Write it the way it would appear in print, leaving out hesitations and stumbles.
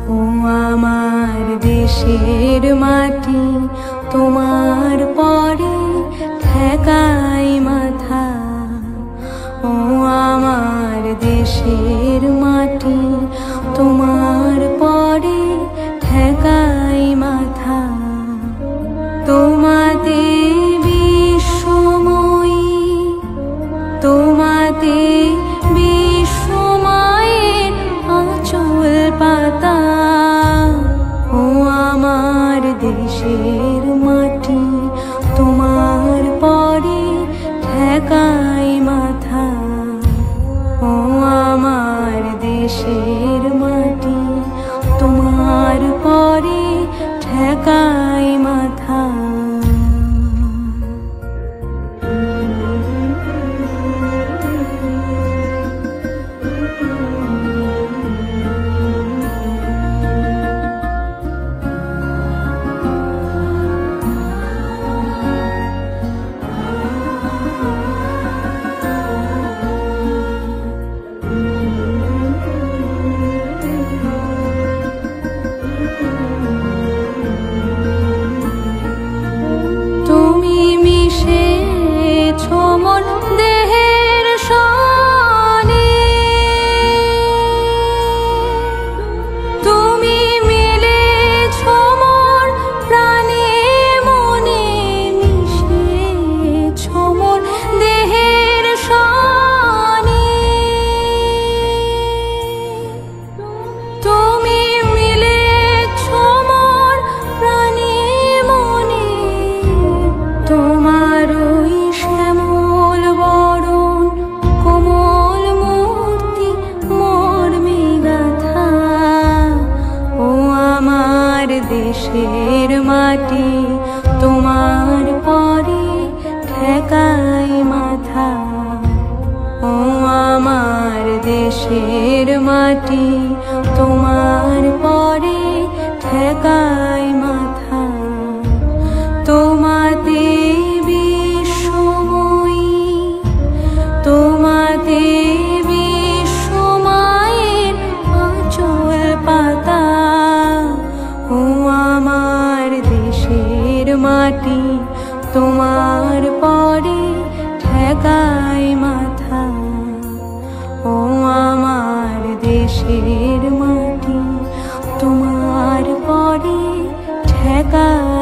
ও আমার দেশের মাটি তোমার পরে ঠেকাই মাথা। ও আমার দেশের মাটি তোমার পরে ঠেকাই মাথা। তোমাতে বিশ্বময়ী, তোমাতে বিশ্বমায়ের আঁচল পাতা। ও আমার দেশের মাটি তোমার পরে ঠেকাই মাথা। ও আমার দেশের মাটি তোমার পরে ঠেকাই মাথা। দেশের মাটি তোমার পরে ঠেকাই মাথা। ও আমার দেশের মাটি তোমার পরে ঠেকাই মাথা। তোমাতে বিশ্বময়ী, তোমাতে বিশ্বমায়ের আঁচল পাতা। ও আমার দেশের মাটি তোমার পরে ঠেকাই মাথা। ও আমার দেশের মাটি তোমার পরে ঠেকাই